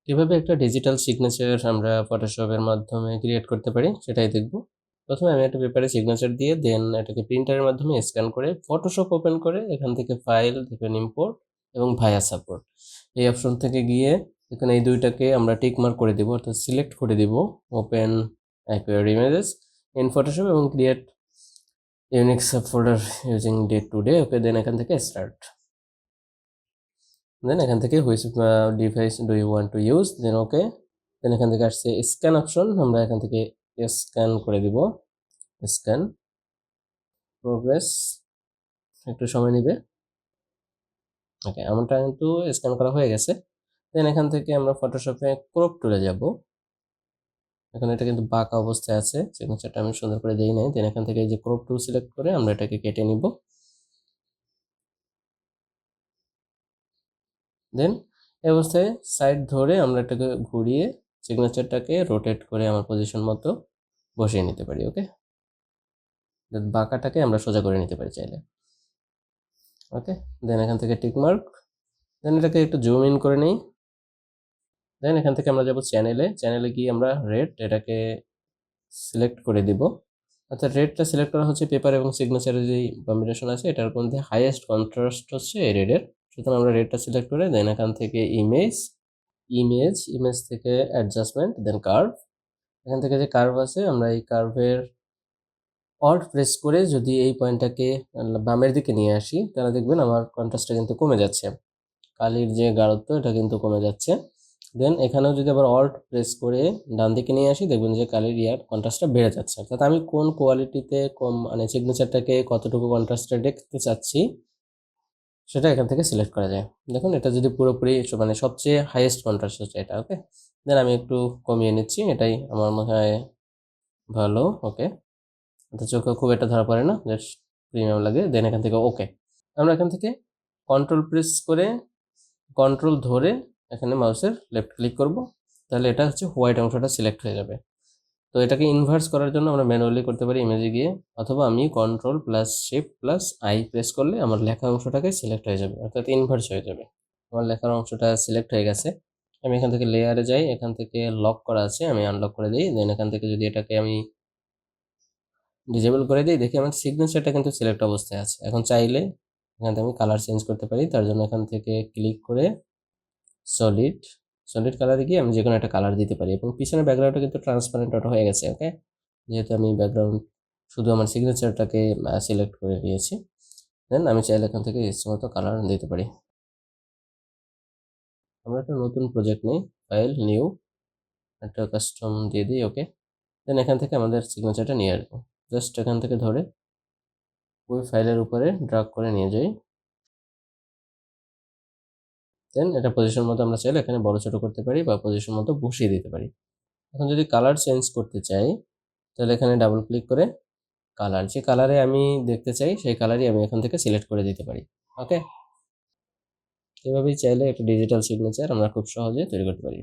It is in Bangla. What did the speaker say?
কিভাবে একটা ডিজিটাল সিগনেচার আমরা ফটোশপের মাধ্যমে ক্রিয়েট করতে পারি সেটাই দেখব। প্রথমে আমি একটা পেপারে সিগনেচার দিয়ে দেন এটাকে প্রিন্টারের মাধ্যমে স্ক্যান করে ফটোশপ ওপেন করে এখান থেকে ফাইল দেবেন ইম্পোর্ট এবং ভায়া সাপোর্ট এই অপশন থেকে গিয়ে এখানে এই দুইটাকে আমরা টিক মার্ক করে দিব, অর্থাৎ সিলেক্ট করে দিব open acquire images in Photoshop এবং create unique sub folder using day to day. Okay, then এখান থেকে স্টার্ট। দেন এখান থেকে which device do you want to use, then okay. Then এখান থেকে আসছে স্ক্যান অপশন, আমরা এখান থেকে স্ক্যান করে দিব। স্ক্যান প্রোগ্রেস একটু সময় নেবে। ওকে, আমারটা কিন্তু স্ক্যান করা হয়ে গেছে। দেন এখান থেকে আমরা ফটোশপে ক্রপ টুলে যাব। এখন এটা কিন্তু বাঁকা অবস্থায় আছে, সিগনেচারটা আমি সুন্দর করে দেই নাই। দেন এখান থেকে এই যে ক্রপ টুল সিলেক্ট করে আমরা এটাকে কেটে নিব। দেন এই অবস্থায় সাইড ধরে আমরা এটাকে ঘুরিয়ে সিগনেচারটাকে রোটেট করে আমার পজিশন মতো বসিয়ে নিতে পারি। ওকে, বাঁকাটাকে আমরা সোজা করে নিতে পারি চাইলে। ওকে, দেন এখান থেকে টিক মার্ক। দেন এটাকে একটু জুম ইন করে নিই। দেন এখান থেকে আমরা যাব চ্যানেলে গিয়ে আমরা রেড এটাকে সিলেক্ট করে দিব। অর্থাৎ রেডটা সিলেক্ট করা হচ্ছে পেপার এবং সিগনেচারের যেই কম্বিনেশন আছে এটার মধ্যে হাইয়েস্ট কন্ট্রাস্ট হচ্ছে এই রেডের। সুতরাং আমরা রেডটা সিলেক্ট করে দেন এখান থেকে ইমেজ থেকে অ্যাডজাস্টমেন্ট, দেন কার্ভ। এখান থেকে যে কার্ভ আছে আমরা এই কার্ভের অল্ট প্রেস করে যদি এই পয়েন্টটাকে বামের দিকে নিয়ে আসি তাহলে দেখবেন আমার কন্ট্রাস্টটা কিন্তু কমে যাচ্ছে, কালির যে গাঢ়ত্ব এটা কিন্তু কমে যাচ্ছে। দেন এখানেও যদি আবার অল্ট প্রেস করে ডান দিকে নিয়ে আসি দেখবেন যে কালির কন্ট্রাস্টটা বেড়ে যাচ্ছে। অর্থাৎ আমি কোন কোয়ালিটিতে মানে সিগনেচারটাকে কতটুকু কন্ট্রাস্টে দেখতে চাচ্ছি সেটা এখান থেকে সিলেক্ট করা যায়। দেখুন এটা যদি পুরোপুরি মানে সবচেয়ে হাইয়েস্ট কন্ট্রাস্ট হচ্ছে এটা। ওকে, দেন আমি একটু কমিয়ে নিচ্ছি, এটাই আমার মনে হয় ভালো। ওকে, তো চোখে খুব একটা ধরা পড়ে না, জাস্ট প্রিমিয়াম লাগে। দেন এখান থেকে ওকে, আমরা এখান থেকে কন্ট্রোল প্রেস করে কন্ট্রোল ধরে এখানে মাউসের লেফট ক্লিক করব, তাহলে এটা হচ্ছে হোয়াইট অংশটা সিলেক্ট হয়ে যাবে। তো এটাকে ইনভার্স করার জন্য আমরা ম্যানুয়ালি করতে পারি ইমেজে গিয়ে, অথবা আমি control plus shift plus I press করলে আমার লেখা অংশটাকে সিলেক্ট হয়ে যাবে, অর্থাৎ ইনভার্স হয়ে যাবে। আমার লেখার অংশটা সিলেক্ট হয়ে গেছে। আমি এখান থেকে লেয়ারে যাই, এখান থেকে লক করা আছে আমি আনলক করে দিই। দেন এখান থেকে যদি এটাকে আমি ডিজেবল করে দিই দেখি আমার সিগনেচারটা কিন্তু সিলেক্ট অবস্থায় আছে। এখন চাইলে এখান থেকে আমি কালার চেঞ্জ করতে পারি, তার জন্য এখান থেকে ক্লিক করে সলিড কালারে গিয়ে আমি যে কোনো একটা কালার দিতে পারি এবং পিছনের ব্যাকগ্রাউন্ডটা কিন্তু ট্রান্সপারেন্ট অটো হয়ে গেছে। ওকে, যেহেতু আমি ব্যাকগ্রাউন্ড শুধু আমার সিগনেচারটাকে সিলেক্ট করে নিয়েছি। দেন আমি চাইলে এখান থেকে ইচ্ছে মতো কালার দিতে পারি। আমরা একটা নতুন প্রজেক্ট নিই, ফাইল নিউ, একটা কাস্টম দিয়ে দিই। ওকে, দেন এখান থেকে আমাদের সিগনেচারটা নিয়ে আসবো। জাস্ট এখান থেকে ধরে ওই ফাইলের উপরে ড্রাগ করে নিয়ে যাই। দেন এটা পজিশন মতো আমরা চাইলে এখানে বড় ছোট করতে পারি বা পজিশন মতো বসিয়ে দিতে পারি। এখন যদি কালার চেঞ্জ করতে চাই তাহলে এখানে ডাবল ক্লিক করে কালার, যে কালারে আমি দেখতে চাই সেই কালারই আমি এখান থেকে সিলেক্ট করে দিতে পারি। ওকে, এভাবেই চাইলে একটা ডিজিটাল সিগনেচার আমরা খুব সহজে তৈরি করতে পারি।